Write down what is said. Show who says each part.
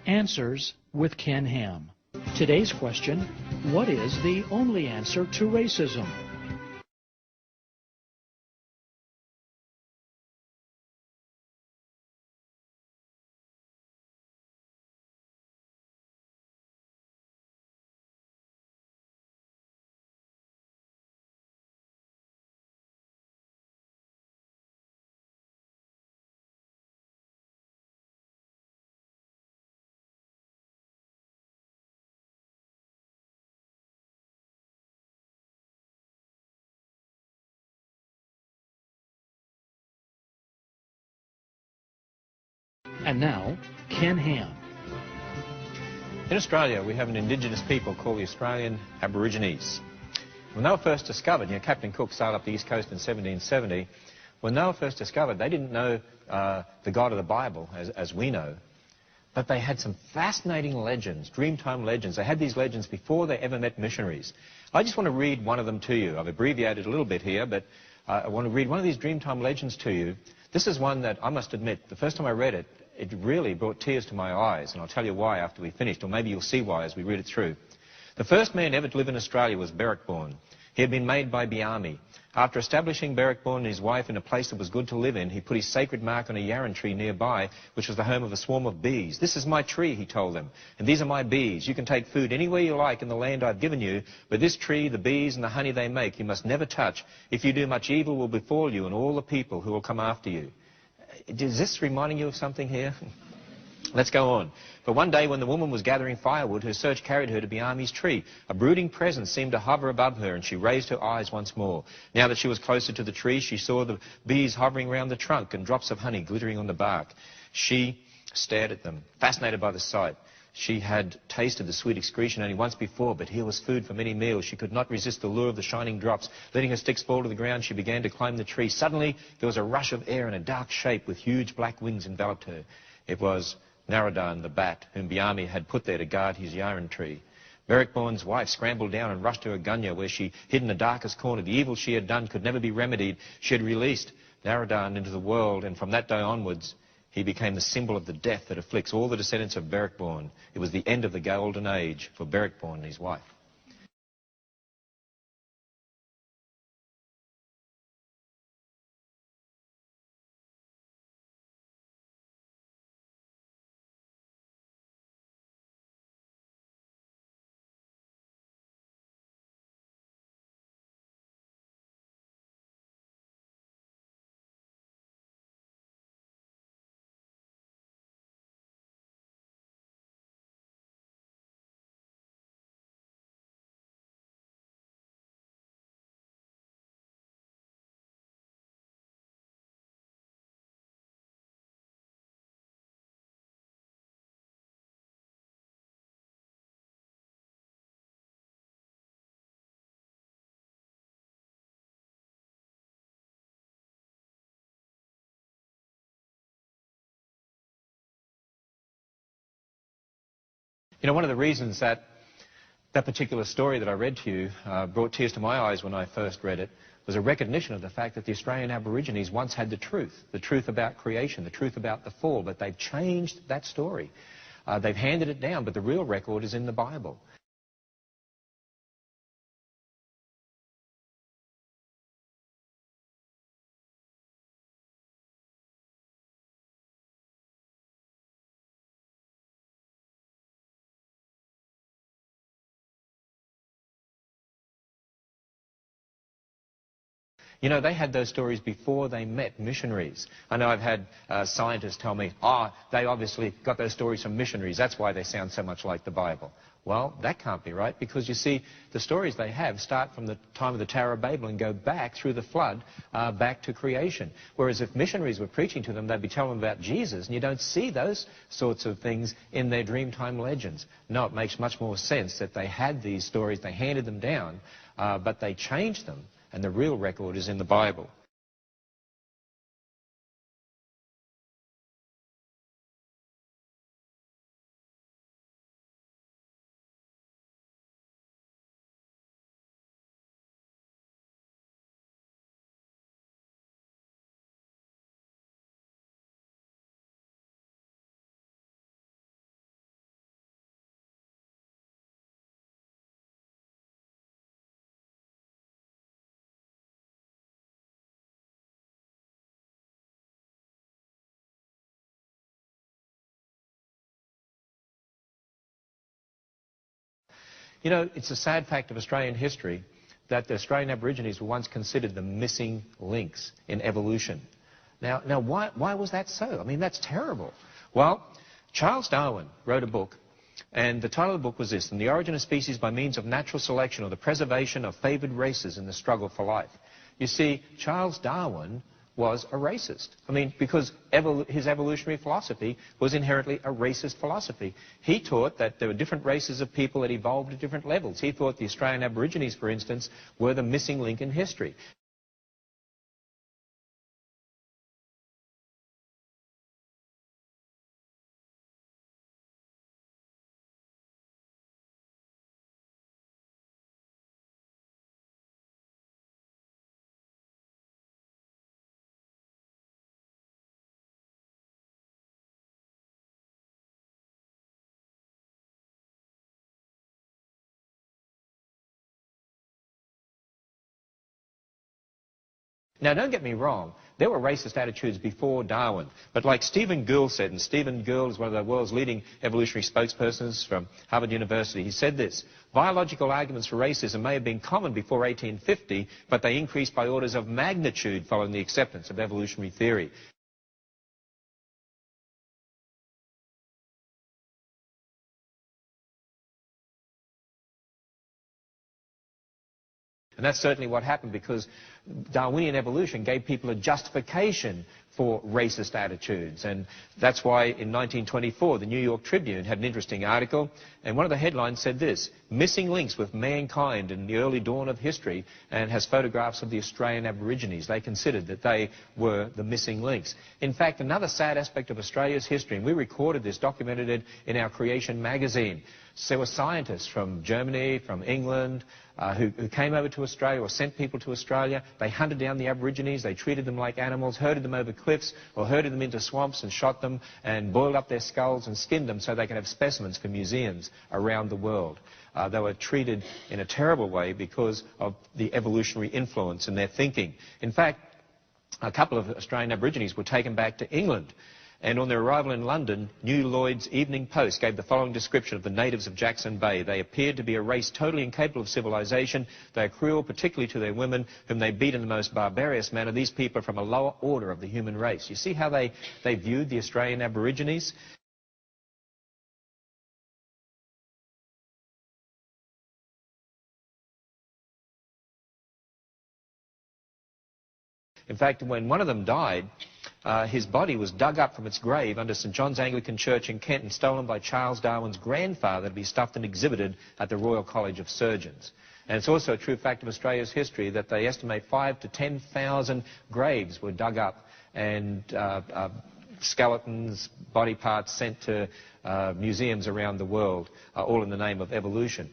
Speaker 1: Answers with Ken Ham. Today's question, what is the only answer to racism? And now, Ken Ham.
Speaker 2: In Australia, we have an indigenous people called the Australian Aborigines. When they were first discovered, Captain Cook sailed up the east coast in 1770. When they were first discovered, they didn't know the God of the Bible, as we know. But they had some fascinating legends, Dreamtime legends. They had these legends before they ever met missionaries. I just want to read one of them to you. I've abbreviated a little bit here, but I want to read one of these Dreamtime legends to you. This is one that I must admit, the first time I read it, it really brought tears to my eyes, and I'll tell you why after we finished, or maybe you'll see why as we read it through. The first man ever to live in Australia was Berwickborn. He had been made by Biami. After establishing Berwickborn and his wife in a place that was good to live in, he put his sacred mark on a yarran tree nearby, which was the home of a swarm of bees. "This is my tree," he told them, "and these are my bees. You can take food anywhere you like in the land I've given you, but this tree, the bees and the honey they make, you must never touch. If you do, much evil will befall you and all the people who will come after you." Is this reminding you of something here? Let's go on. But one day when the woman was gathering firewood, her search carried her to Biami's tree. A brooding presence seemed to hover above her, and she raised her eyes once more. Now that she was closer to the tree, she saw the bees hovering round the trunk and drops of honey glittering on the bark. She stared at them, fascinated by the sight. She had tasted the sweet excretion only once before, but here was food for many meals. She could not resist the lure of the shining drops. Letting her sticks fall to the ground, she began to climb the tree. Suddenly, there was a rush of air, and a dark shape with huge black wings enveloped her. It was Narradan, the bat, whom Biami had put there to guard his yarran tree. Berwickborn's wife scrambled down and rushed to her gunya, where she hid in the darkest corner. The evil she had done could never be remedied. She had released Narradan into the world, and from that day onwards, he became the symbol of the death that afflicts all the descendants of Berwickborn. It was the end of the golden age for Berwickborn and his wife. You know, one of the reasons that particular story that I read to you brought tears to my eyes when I first read it was a recognition of the fact that the Australian Aborigines once had the truth about creation, the truth about the fall, but they've changed that story. They've handed it down, but the real record is in the Bible. You know, they had those stories before they met missionaries. I know I've had scientists tell me, they obviously got those stories from missionaries. That's why they sound so much like the Bible. Well, that can't be right, because you see, the stories they have start from the time of the Tower of Babel and go back through the flood, back to creation. Whereas if missionaries were preaching to them, they'd be telling them about Jesus, and you don't see those sorts of things in their Dreamtime legends. No, it makes much more sense that they had these stories, they handed them down, but they changed them. And the real record is in the Bible. You know, it's a sad fact of Australian history that the Australian Aborigines were once considered the missing links in evolution. Now why was that so? I mean, that's terrible. Well, Charles Darwin wrote a book, and the title of the book was this: "In the Origin of Species by Means of Natural Selection, or the Preservation of Favoured Races in the Struggle for Life." You see, Charles Darwin was a racist. I mean, because his evolutionary philosophy was inherently a racist philosophy. He taught that there were different races of people that evolved at different levels. He thought the Australian Aborigines, for instance, were the missing link in history. Now, don't get me wrong, there were racist attitudes before Darwin, but like Stephen Gould said, and Stephen Gould is one of the world's leading evolutionary spokespersons from Harvard University, he said this: "Biological arguments for racism may have been common before 1850, but they increased by orders of magnitude following the acceptance of evolutionary theory." And that's certainly what happened, because Darwinian evolution gave people a justification for racist attitudes. And that's why in 1924 the New York Tribune had an interesting article, and one of the headlines said this: "Missing links with mankind in the early dawn of history," and has photographs of the Australian Aborigines. They considered that they were the missing links. In fact, another sad aspect of Australia's history, and we recorded this, documented it in our Creation magazine. So there were scientists from Germany, from England, who came over to Australia or sent people to Australia. They hunted down the Aborigines, they treated them like animals, herded them over cliffs or herded them into swamps and shot them and boiled up their skulls and skinned them so they could have specimens for museums around the world. They were treated in a terrible way because of the evolutionary influence in their thinking. In fact, a couple of Australian Aborigines were taken back to England. And on their arrival in London, New Lloyd's Evening Post gave the following description of the natives of Jackson Bay: "They appeared to be a race totally incapable of civilization. They are cruel, particularly to their women, whom they beat in the most barbarous manner. These people are from a lower order of the human race." You see how they viewed the Australian Aborigines? In fact, when one of them died, his body was dug up from its grave under St John's Anglican Church in Kent and stolen by Charles Darwin's grandfather to be stuffed and exhibited at the Royal College of Surgeons. And it's also a true fact of Australia's history that they estimate 5,000 to 10,000 graves were dug up and skeletons, body parts sent to museums around the world, all in the name of evolution.